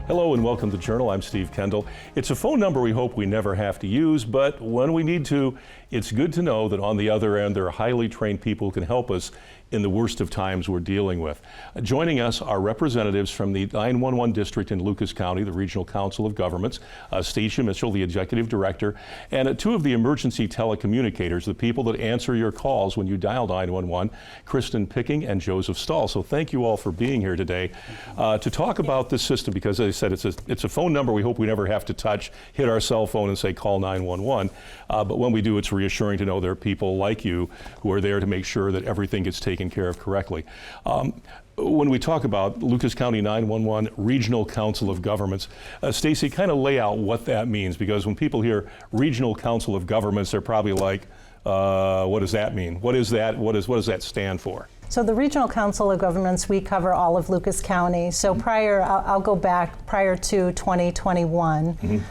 Hello and welcome to Journal. I'm Steve Kendall. It's a phone number we hope we never have to use, but when we need to, it's good to know that on the other end there are highly trained people who can help us in the worst of times we're dealing with. Joining us are representatives from the 911 district in Lucas County, the Regional Council of Governments, Stacey Mitchell, the Executive Director, and two of the emergency telecommunicators, the people that answer your calls when you dial 911, Kristen Picking and Joseph Stahl. So thank you all for being here today to talk about this system, because as I said, it's a phone number we hope we never have to touch, hit our cell phone and say call 911. But when we do, it's reassuring to know there are people like you who are there to make sure that everything gets taken care of correctly. When we talk about Lucas County 911 Regional Council of Governments, Stacey, kind of lay out what that means, because when people hear Regional Council of Governments, they're probably like, what does that mean? What is that? What does that stand for? So the Regional Council of Governments, we cover all of Lucas County. So I'll go back prior to 2021,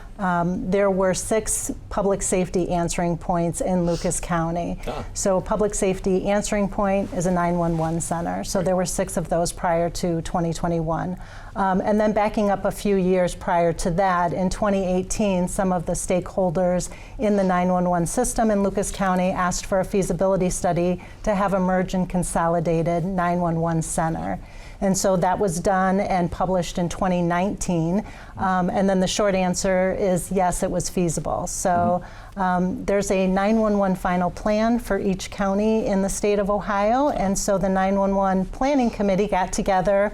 there were 6 public safety answering points in Lucas County. So public safety answering point is a 911 center. So there were 6 of those prior to 2021. And then backing up a few years prior to that, in 2018, some of the stakeholders in the 911 system in Lucas County asked for a feasibility study to have a merged and consolidated 911 center. And so that was done and published in 2019. And then the short answer is yes, it was feasible. So there's a 911 final plan for each county in the state of Ohio. And so the 911 Planning Committee got together.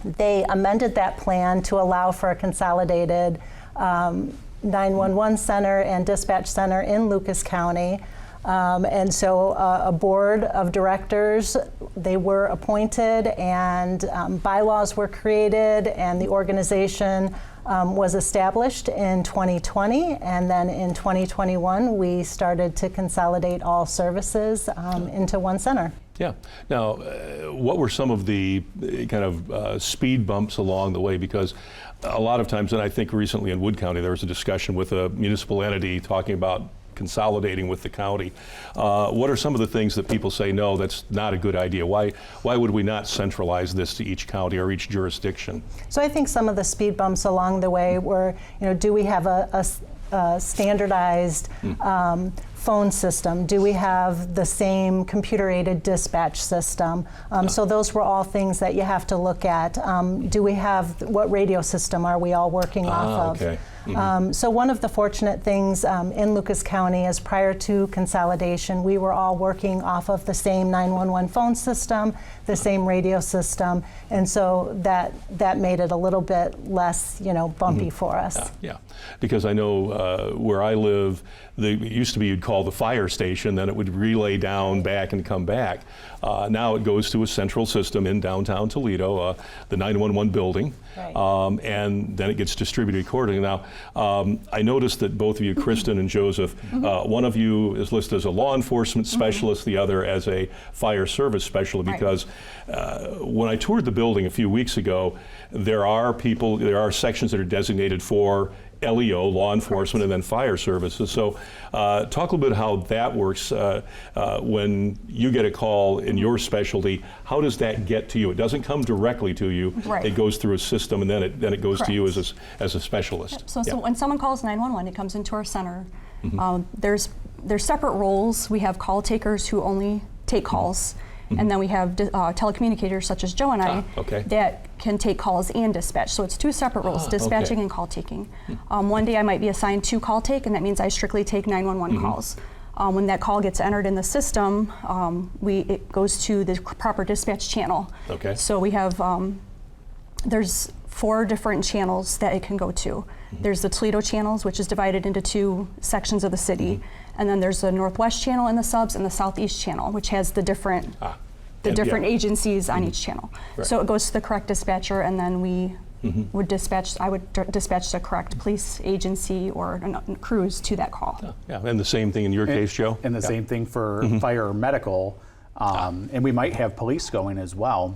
They amended that plan to allow for a consolidated 911 center and dispatch center in Lucas County. And so a board of directors, they were appointed, and bylaws were created, and the organization was established in 2020, and then in 2021 we started to consolidate all services into one center. Yeah. Now, what were some of the kind of speed bumps along the way? Because a lot of times, and I think recently in Wood County, there was a discussion with a municipal entity talking about consolidating with the county. What are some of the things that people say, no, that's not a good idea? Why would we not centralize this to each county or each jurisdiction? So I think some of the speed bumps along the way were, do we have a standardized phone system? Do we have the same computer-aided dispatch system? So those were all things that you have to look at. Do we have, what radio system are we all working off of? Okay. So one of the fortunate things in Lucas County is prior to consolidation, we were all working off of the same 911 phone system, the same radio system, and so that made it a little bit less, bumpy for us. Yeah, because I know where I live, it used to be you'd call the fire station, then it would relay down, back, and come back. Now it goes to a central system in downtown Toledo, the 911 building, right. And then it gets distributed accordingly. Now, I noticed that both of you, Kristen and Joseph, one of you is listed as a law enforcement specialist, the other as a fire service specialist, because when I toured the building a few weeks ago, there are sections that are designated for LEO, law enforcement, and then fire services. So talk a little bit how that works when you get a call in your specialty. How does that get to you? It doesn't come directly to you. Right. It goes through a system, and then it goes to you as a specialist. Yep. So when someone calls 911, it comes into our center. There's separate roles. We have call takers who only take calls. And then we have telecommunicators such as Joe and I that can take calls and dispatch. So it's 2 separate roles, dispatching and call taking. One day I might be assigned to call take, and that means I strictly take 911 calls. When that call gets entered in the system, it goes to the proper dispatch channel. So we have, there's 4 different channels that it can go to. There's the Toledo channels, which is divided into 2 sections of the city. And then there's the Northwest channel in the subs and the Southeast channel, which has the different agencies on each channel. Right. So it goes to the correct dispatcher, and then we would dispatch, I would dispatch the correct police agency or crews to that call. Yeah, and the same thing in your case, Joe? And the same thing for fire or medical. And we might have police going as well,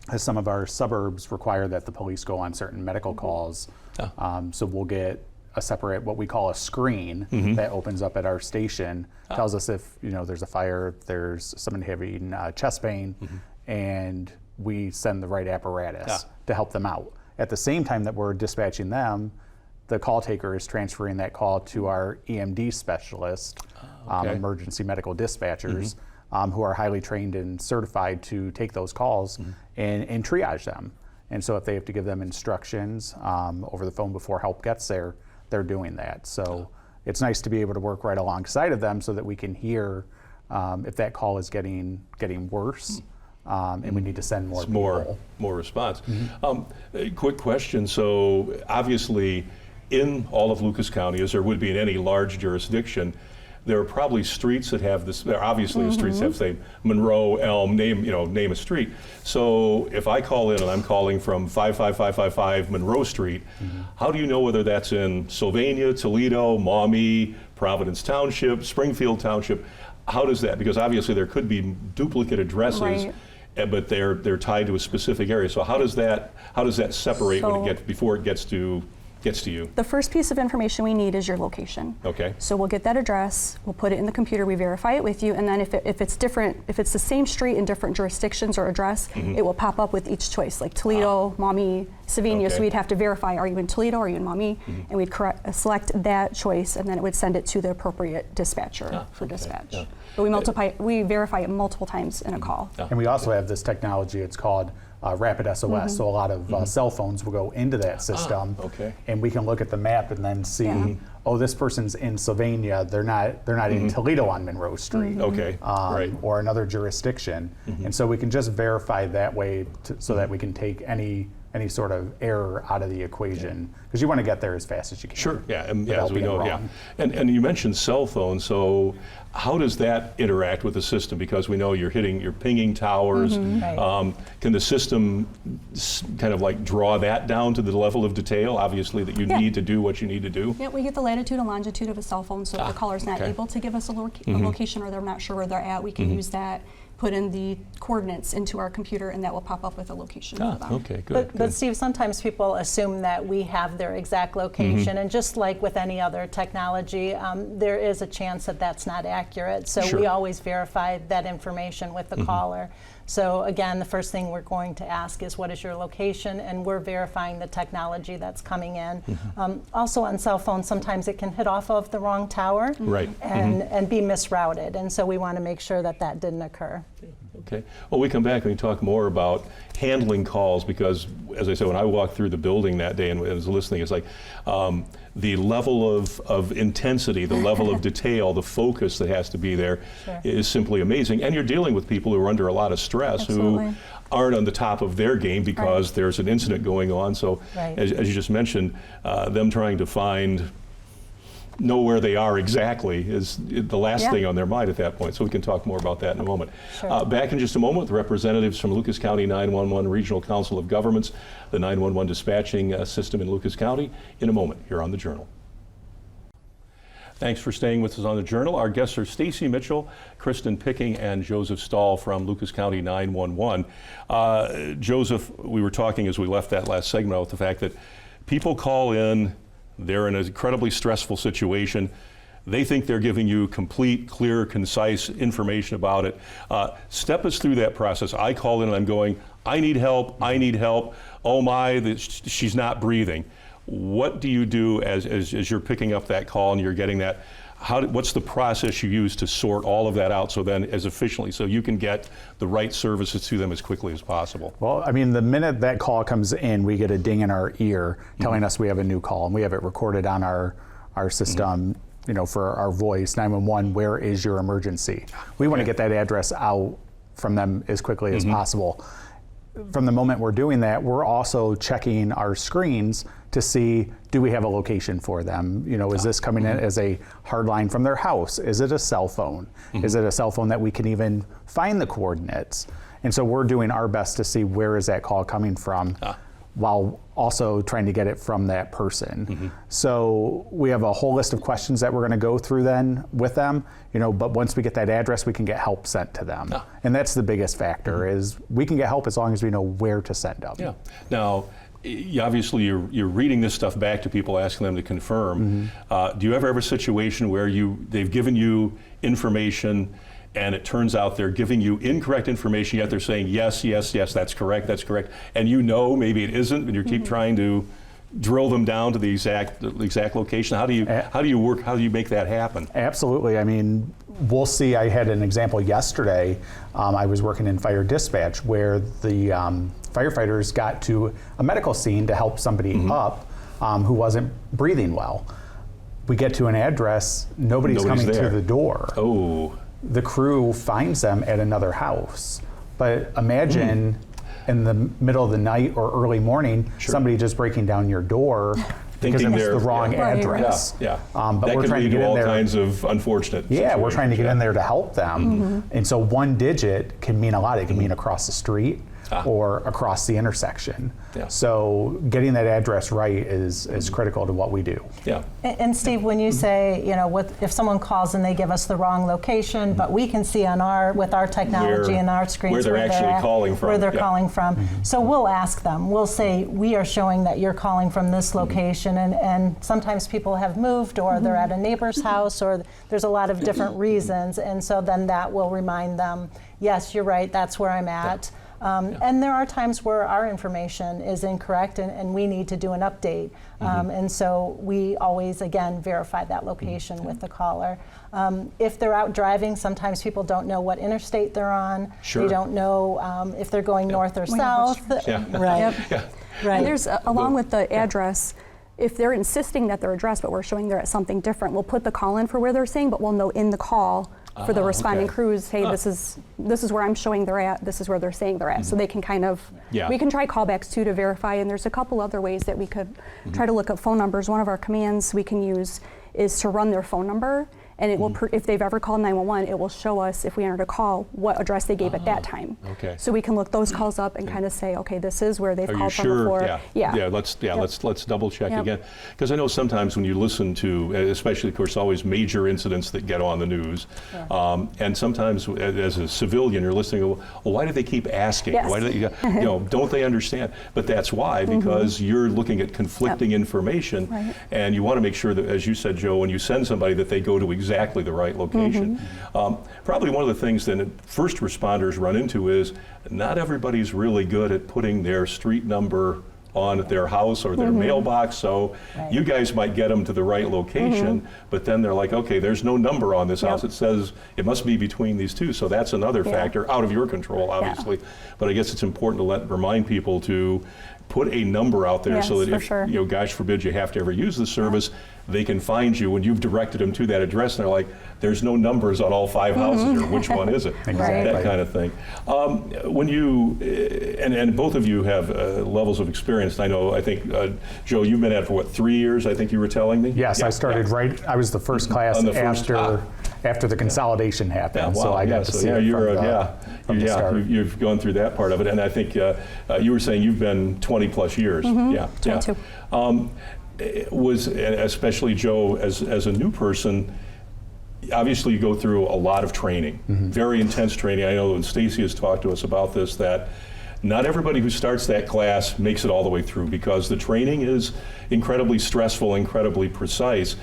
as some of our suburbs require that the police go on certain medical calls. So we'll get a separate, what we call a screen that opens up at our station, tells us if there's a fire, there's someone having chest pain, and we send the right apparatus to help them out. at the same time that we're dispatching them, the call taker is transferring that call to our EMD specialist, emergency medical dispatchers, who are highly trained and certified to take those calls and triage them. And so if they have to give them instructions over the phone before help gets there, they're doing that. So it's nice to be able to work right alongside of them so that we can hear if that call is getting worse. And we need to send more people. More response. A quick question. So obviously, in all of Lucas County, as there would be in any large jurisdiction, there are probably streets that have this. Obviously, the streets have, say, Monroe, Elm, name a street. So if I call in and I'm calling from 55555 Monroe Street, how do you know whether that's in Sylvania, Toledo, Maumee, Providence Township, Springfield Township? How does that? Because obviously there could be duplicate addresses. Right. But they're tied to a specific area. So how does that separate before it gets to you? The first piece of information we need is your location. Okay. So we'll get that address, we'll put it in the computer, we verify it with you, and then if it's different, if it's the same street in different jurisdictions or address, it will pop up with each choice, like Toledo, Maumee, Sylvania. So we'd have to verify, are you in Toledo, are you in Maumee? And we'd select that choice, and then it would send it to the appropriate dispatcher for dispatch. Yeah. But we verify it multiple times in a call. And we also have this technology, it's called Rapid SOS. So a lot of cell phones will go into that system, and we can look at the map and then see, oh, this person's in Sylvania. They're not in Toledo on Monroe Street, or another jurisdiction, and so we can just verify that way so that we can take any sort of error out of the equation, because you want to get there as fast as you can. Sure. Yeah. As we know. Yeah. And you mentioned cell phones. So how does that interact with the system? Because we know you're pinging towers. Can the system kind of like draw that down to the level of detail, obviously, that you need to do what you need to do? Yeah, we get the latitude and longitude of a cell phone, so if the caller's not able to give us a location, or they're not sure where they're at, we can use that, put in the coordinates into our computer, and that will pop up with a location for them. Okay, good. But Steve, sometimes people assume that we have their exact location, and just like with any other technology, there is a chance that that's not accurate. So we always verify that information with the caller. So again, the first thing we're going to ask is, what is your location? And we're verifying the technology that's coming in. Also on cell phones, sometimes it can hit off of the wrong tower and be misrouted. And so we want to make sure that that didn't occur. Okay. Well, we come back and we talk more about handling calls, because, as I said, when I walked through the building that day and was listening, it's like the level of intensity, the level of detail, the focus that has to be there is simply amazing. And you're dealing with people who are under a lot of stress, who aren't on the top of their game because there's an incident going on. So, as you just mentioned, them trying to know where they are exactly is the last thing on their mind at that point. So we can talk more about that in a moment. Back in just a moment with representatives from Lucas County 911 Regional Council of Governments, the 911 dispatching system in Lucas County, in a moment here on The Journal. Thanks for staying with us on The Journal. Our guests are Stacey Mitchell, Kristen Picking, and Joseph Stahl from Lucas County 911. Joseph, we were talking as we left that last segment about the fact that people call in, they're in an incredibly stressful situation. They think they're giving you complete, clear, concise information about it. Step us through that process. I call in and I'm going, I need help, I need help. Oh my, she's not breathing. What do you do as you're picking up that call and you're getting that? What's the process you use to sort all of that out so then as efficiently so you can get the right services to them as quickly as possible? Well, I mean, the minute that call comes in, we get a ding in our ear telling us we have a new call, and we have it recorded on our system, you know, for our voice, 911, where is your emergency? We want to get that address out from them as quickly as possible. From the moment we're doing that, we're also checking our screens to see, do we have a location for them? You know, is this coming in as a hard line from their house? Is it a cell phone? Is it a cell phone that we can even find the coordinates? And so we're doing our best to see where is that call coming from, while also trying to get it from that person. So we have a whole list of questions that we're going to go through then with them, you know, but once we get that address, we can get help sent to them. And that's the biggest factor, is we can get help as long as we know where to send them. Yeah. Now, obviously you're reading this stuff back to people, asking them to confirm. Do you ever have a situation where they've given you information and it turns out they're giving you incorrect information, yet they're saying, yes, yes, yes, that's correct, and you know maybe it isn't, and you keep trying to drill them down to the exact location. How do you make that happen? Absolutely. I mean, we'll see. I had an example yesterday. I was working in fire dispatch where the firefighters got to a medical scene to help somebody up who wasn't breathing well. We get to an address, nobody's coming there to the door. Oh. The crew finds them at another house. But imagine in the middle of the night or early morning, somebody just breaking down your door because it's the wrong address. Yeah. But that we're trying to do get in all there. kinds of unfortunate situations. We're trying to get in there to help them. And so one digit can mean a lot. It can mean across the street or across the intersection. So getting that address right is critical to what we do. Yeah. And Steve, when you say, if someone calls and they give us the wrong location, but we can see with our technology and our screens where they're actually calling from. Where they're calling from. So we'll ask them. We'll say, we are showing that you're calling from this location, and sometimes people have moved, or they're at a neighbor's house, or there's a lot of different reasons, and so then that will remind them, yes, you're right, that's where I'm at. And there are times where our information is incorrect and we need to do an update. And so we always, again, verify that location with the caller. If they're out driving, sometimes people don't know what interstate they're on. They don't know if they're going north or south. Right. And there's, along with the address, if they're insisting that their address, but we're showing they're at something different, we'll put the call in for where they're saying, but we'll know in the call for the responding crews, hey, this is where I'm showing they're at, this is where they're saying they're at. So they can kind of, we can try callbacks too to verify, and there's a couple other ways that we could try to look up phone numbers. One of our commands we can use is to run their phone number, and it will, if they've ever called 911, it will show us, if we entered a call, what address they gave at that time. So we can look those calls up and kind of say, okay, this is where they've called from before. Let's double check again. Because I know sometimes when you listen to, especially of course always major incidents that get on the news, and sometimes as a civilian you're listening, well, why do they keep asking? Why do they, don't they understand? But that's why, because you're looking at conflicting information, and you want to make sure that, as you said, Joe, when you send somebody that they go to exactly the right location. Probably one of the things that first responders run into is not everybody's really good at putting their street number on their house or their mailbox, so you guys might get them to the right location, but then they're like, okay, there's no number on this house. It says it must be between these two, so that's another factor out of your control, obviously. But I guess it's important to remind people to put a number out there so that if, gosh forbid, you have to ever use the service, they can find you when you've directed them to that address, and they're like, there's no numbers on all 5 houses, or which one is it? That kind of thing. When you, and both of you have levels of experience, I think, Joe, you've been at it for what, 3 years, I think you were telling me? Yes, I started I was the first class after the consolidation happened, so I got to see it from the start. You've gone through that part of it, and I think you were saying you've been 20 plus years. 22. Was, especially Joe, as a new person, obviously you go through a lot of training, very intense training. I know when Stacey has talked to us about this, that not everybody who starts that class makes it all the way through, because the training is incredibly stressful, incredibly precise.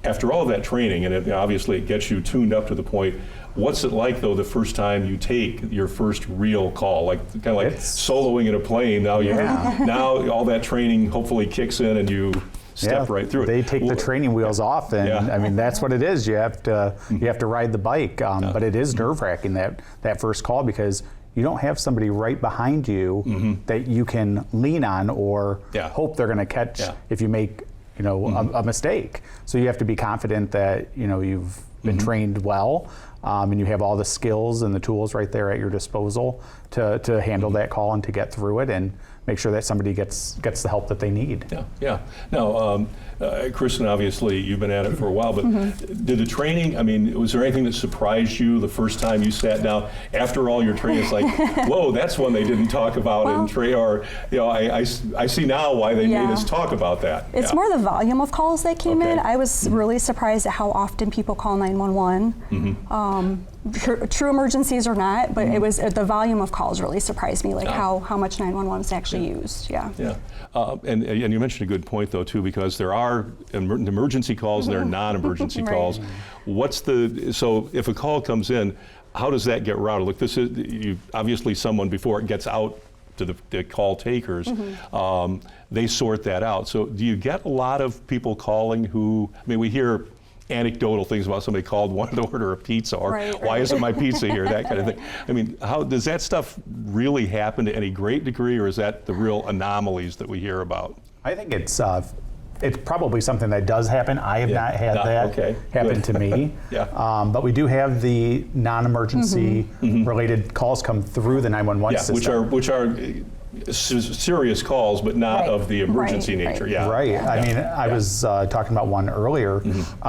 After all of that training, and obviously it gets you tuned up to the point, what's it like, though, the first time you take your first real call, kind of like soloing in a plane? Now, now all that training hopefully kicks in and you step right through it. They take the training wheels off, and I mean, that's what it is. You have to ride the bike, but it is nerve-wracking, that first call, because you don't have somebody right behind you that you can lean on or hope they're going to catch if you make a mistake. So you have to be confident that you've been trained well, and you have all the skills and the tools right there at your disposal to handle that call and to get through it and make sure that somebody gets the help that they need. Now, Kristen, obviously you've been at it for a while, but did the training, was there anything that surprised you the first time you sat down after all your training? It's like, whoa, that's one they didn't talk about in training, or I see now why they made us talk about that. It's more the volume of calls that came in. I was really surprised at how often people call 911. true emergencies or not, but it was the volume of calls really surprised me, like how much 911 was actually used. Yeah. And you mentioned a good point though too, because there are emergency calls and there are non-emergency calls. So if a call comes in, how does that get routed? Look, this is obviously someone before it gets out to the call takers, they sort that out. So do you get a lot of people calling who, I mean, we hear anecdotal things about somebody called, wanted to order a pizza, or why isn't my pizza here, that kind of thing. I mean, how does that stuff really happen to any great degree, or is that the real anomalies that we hear about? I think it's probably something that does happen. I have not had that happen to me. But we do have the non-emergency related calls come through the 911 system. Which are serious calls, but not of the emergency nature. I mean, I was talking about one earlier.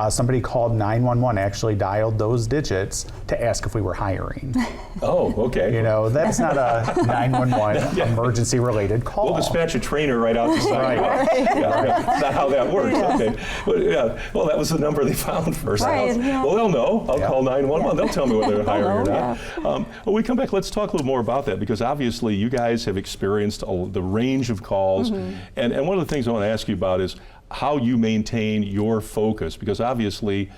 Somebody called 911, actually dialed those digits to ask if we were hiring. Oh, okay. You know, that's not a 911 emergency related call. We'll dispatch a trainer right out the side. That's not how that works. Okay. But well, that was the number they found first. Well, they'll know. I'll call 911. They'll tell me whether they're hiring or not. When we come back, let's talk a little more about that, because obviously you guys have experienced the range of calls. And one of the things I want to ask you about is how you maintain your focus, because obviously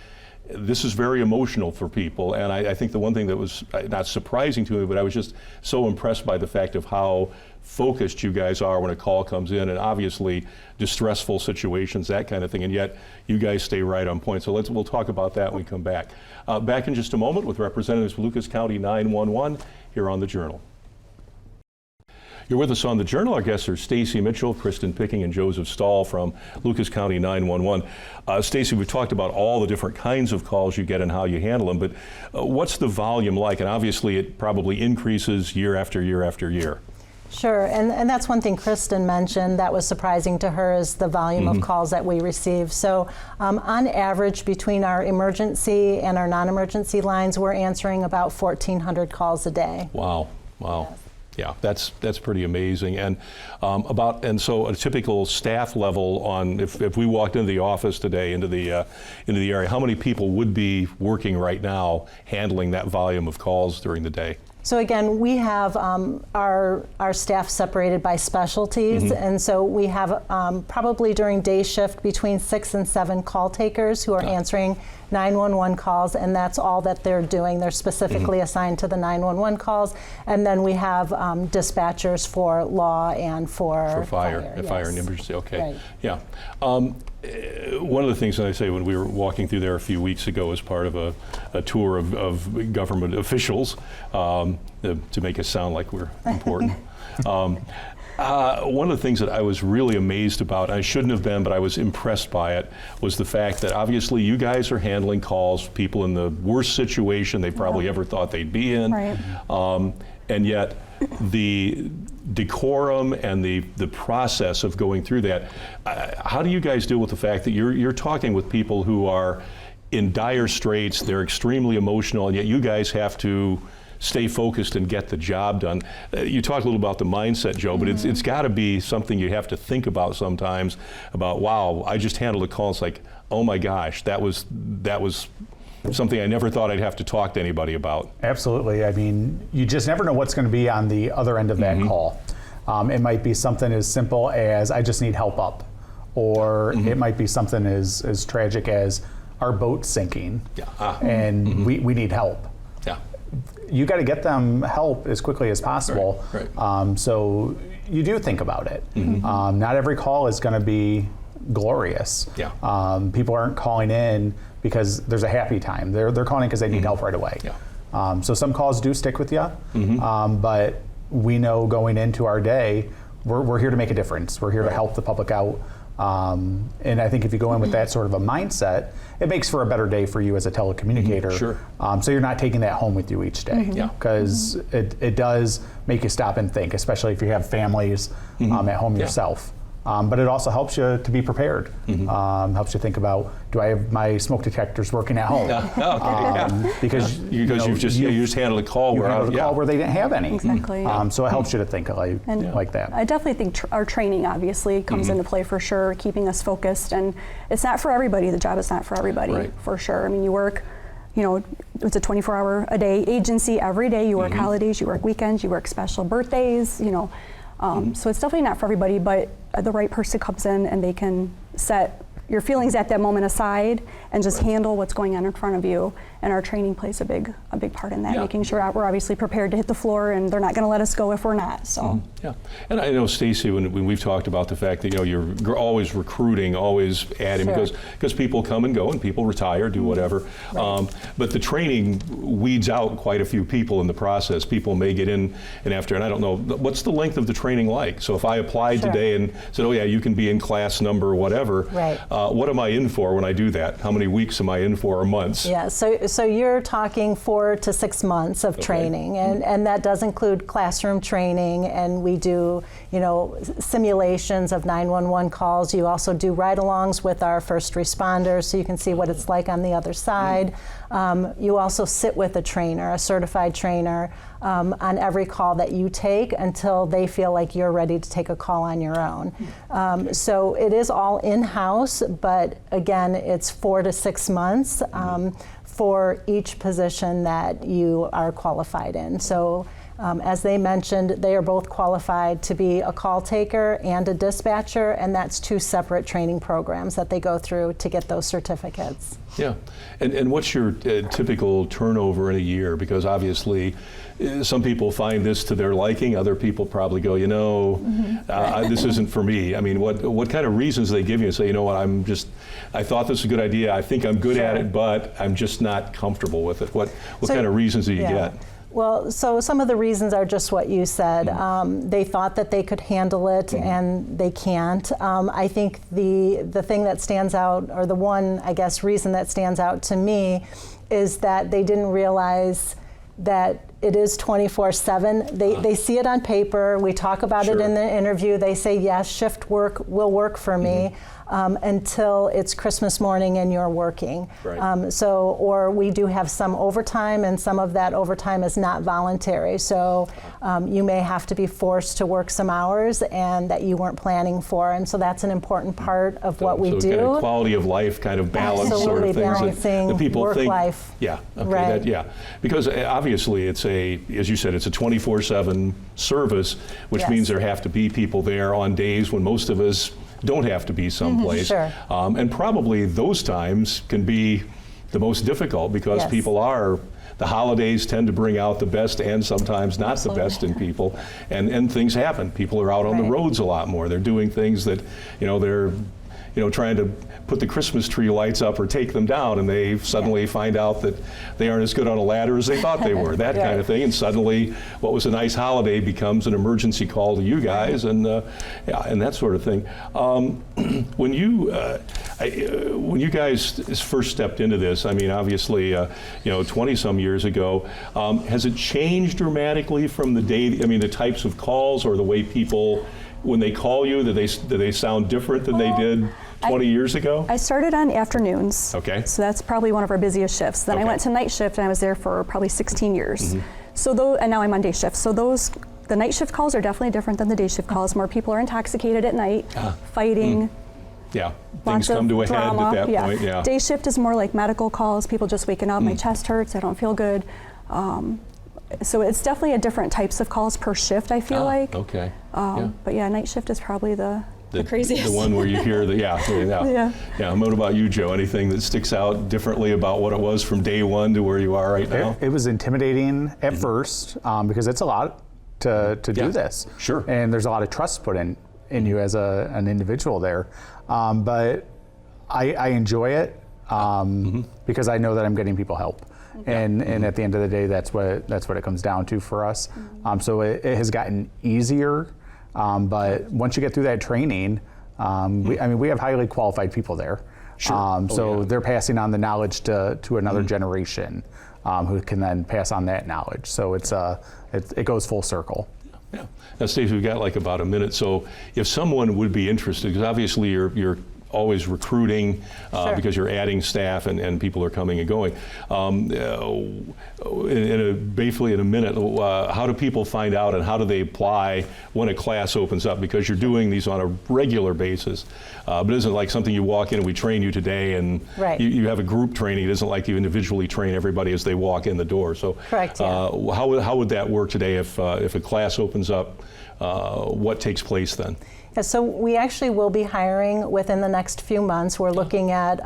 this is very emotional for people. And I think the one thing that was not surprising to me, but I was just so impressed by the fact of how focused you guys are when a call comes in, and obviously distressful situations, that kind of thing, and yet you guys stay right on point. So we'll talk about that when we come back. Back in just a moment with representatives of Lucas County 911 here on The Journal. You're with us on The Journal. Our guests are Stacey Mitchell, Kristen Picking, and Joseph Stahl from Lucas County 911. Stacey, we've talked about all the different kinds of calls you get and how you handle them, but what's the volume like? And obviously it probably increases year after year after year. Sure, and that's one thing Kristen mentioned that was surprising to her, is the volume of calls that we receive. So on average, between our emergency and our non-emergency lines, we're answering about 1,400 calls a day. Wow. Yeah, that's pretty amazing. And so a typical staff level on, if we walked into the office today, into the area, how many people would be working right now handling that volume of calls during the day? So again, we have our staff separated by specialties, and so we have probably during day shift between 6 and 7 call takers who are answering 911 calls, and that's all that they're doing. They're specifically assigned to the 911 calls, and then we have dispatchers for law and for fire and emergency. Okay, yeah. One of the things that I say when we were walking through there a few weeks ago as part of a tour of government officials, to make us sound like we're important. One of the things that I was really amazed about, I shouldn't have been, but I was impressed by it, was the fact that obviously you guys are handling calls, people in the worst situation they probably ever thought they'd be in. And yet the decorum and the process of going through that, how do you guys deal with the fact that you're talking with people who are in dire straits, they're extremely emotional, and yet you guys have to stay focused and get the job done? You talked a little about the mindset, Joe, but it's got to be something you have to think about sometimes, about, wow, I just handled a call. It's like, oh my gosh, that was something I never thought I'd have to talk to anybody about. Absolutely. I mean, you just never know what's going to be on the other end of that call. It might be something as simple as, I just need help up. Or it might be something as tragic as, our boat's sinking and we need help. You got to get them help as quickly as possible. So you do think about it. Not every call is going to be glorious. People aren't calling in because there's a happy time. They're calling in because they need help right away. So some calls do stick with you, but we know going into our day, we're here to make a difference. We're here to help the public out. And I think if you go in with that sort of a mindset, it makes for a better day for you as a telecommunicator. So you're not taking that home with you each day. Because it does make you stop and think, especially if you have families at home yourself. But it also helps you to be prepared. Helps you think about, do I have my smoke detectors working at home? Because you just handled a call where they didn't have any. So it helps you to think like that. I definitely think our training obviously comes into play for sure, keeping us focused. And it's not for everybody. The job is not for everybody, for sure. I mean, you work you know, it's a 24-hour-a-day agency every day. You work holidays, you work weekends, you work special birthdays, you know. So it's definitely not for everybody, but the right person comes in and they can set your feelings at that moment aside and just handle what's going on in front of you. And our training plays a big part in that, making sure we're obviously prepared to hit the floor and they're not going to let us go if we're not. So yeah, and I know, Stacey, when we've talked about the fact that, you know, you're always recruiting, always adding, because people come and go and people retire, do whatever. But the training weeds out quite a few people in the process. People may get in and after, and I don't know, what's the length of the training like? So if I applied today and said, oh yeah, you can be in class number whatever, what am I in for when I do that? How many weeks am I in for, or months? Yeah, so you're talking 4 to 6 months of training, and that does include classroom training, and we do, you know, simulations of 911 calls. You also do ride-alongs with our first responders, so you can see what it's like on the other side. You also sit with a trainer, a certified trainer, on every call that you take until they feel like you're ready to take a call on your own. So it is all in-house, but again, it's 4 to 6 months for each position that you are qualified in. So as they mentioned, they are both qualified to be a call taker and a dispatcher, and that's 2 separate training programs that they go through to get those certificates. Yeah, and what's your typical turnover in a year? Because obviously some people find this to their liking, other people probably go, you know, this isn't for me. I mean, what kind of reasons they give you and say, you know what, I thought this was a good idea, I think I'm good at it, but I'm just not comfortable with it. What kind of reasons do you get? Well, so some of the reasons are just what you said. They thought that they could handle it and they can't. I think the thing that stands out, or the one, I guess, reason that stands out to me is that they didn't realize that it is 24/7. They see it on paper. We talk about it in the interview. They say, yes, shift work will work for me until it's Christmas morning and you're working. Or we do have some overtime, and some of that overtime is not voluntary. So you may have to be forced to work some hours and that you weren't planning for. And so that's an important part of what we do. Kind of quality of life kind of balance sort of things balancing that people work think. Life. Yeah, okay, because obviously it's as you said, it's a 24/7 service, which means there have to be people there on days when most of us don't have to be someplace. And probably those times can be the most difficult because the holidays tend to bring out the best and sometimes not the best in people, and things happen. People are out on the roads a lot more. They're doing things that, you know, they're trying to put the Christmas tree lights up or take them down, and they suddenly find out that they aren't as good on a ladder as they thought they were, that kind of thing. And suddenly what was a nice holiday becomes an emergency call to you guys, and and that sort of thing. When you guys first stepped into this, I mean, obviously, 20-some years ago, has it changed dramatically from the day, I mean, the types of calls or the way people, when they call you, do they sound different than they did 20 years ago? I started on afternoons. Okay. So that's probably one of our busiest shifts. Then I went to night shift, and I was there for probably 16 years. And now I'm on day shift. So the night shift calls are definitely different than the day shift calls. More people are intoxicated at night, fighting. Yeah, things come to a head at that point. Yeah. Day shift is more like medical calls. People just waking up, my chest hurts, I don't feel good. So it's definitely a different types of calls per shift, I feel like. Okay. But yeah, night shift is probably the craziest. The one where you hear Yeah. And what about you, Joe? Anything that sticks out differently about what it was from day one to where you are right now? It was intimidating at first because it's a lot to do this. Sure. And there's a lot of trust put in you as an individual there. But I enjoy it because I know that I'm getting people help. And at the end of the day, that's what it comes down to for us. So it has gotten easier, but once you get through that training, we have highly qualified people there. They're passing on the knowledge to another generation who can then pass on that knowledge. So it goes full circle. Yeah. Now, Stacey, we've got like about a minute. So if someone would be interested, because obviously you're always recruiting Sure. because you're adding staff and people are coming and going. Briefly in a minute, how do people find out and how do they apply when a class opens up? Because you're doing these on a regular basis, but it isn't like something you walk in and we train you today and Right. you have a group training. It isn't like you individually train everybody as they walk in the door. So Correct, yeah. how would that work today if a class opens up? What takes place then? Yeah, so we actually will be hiring within the next few months. We're looking at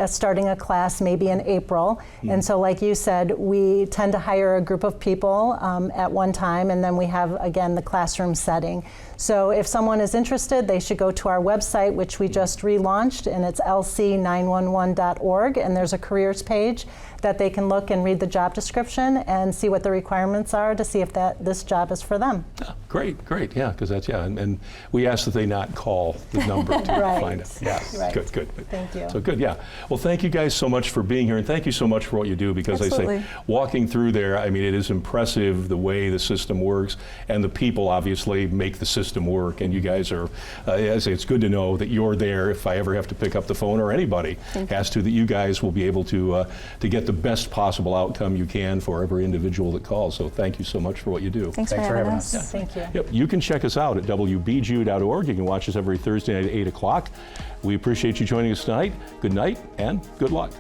starting a class maybe in April. And so like you said, we tend to hire a group of people at one time, and then we have, again, the classroom setting. So if someone is interested, they should go to our website, which we just relaunched, and it's lc911.org, and there's a careers page that they can look and read the job description and see what the requirements are to see if this job is for them. Great, yeah, because that's, and we ask that they not call the number to Right. find it. Yeah, Right. good. Thank you. So good, yeah. Well, thank you guys so much for being here, and thank you so much for what you do, because Absolutely. I say, walking through there, I mean, it is impressive the way the system works, and the people obviously make the system work, and you guys are, I say, it's good to know that you're there if I ever have to pick up the phone, or anybody has to, that you guys will be able to get the best possible outcome you can for every individual that calls. So thank you so much for what you do. Thanks for having us. Thank you. Yep, you can check us out at WBGU.org. You can watch us every Thursday night at 8 o'clock. We appreciate you joining us tonight. Good night and good luck.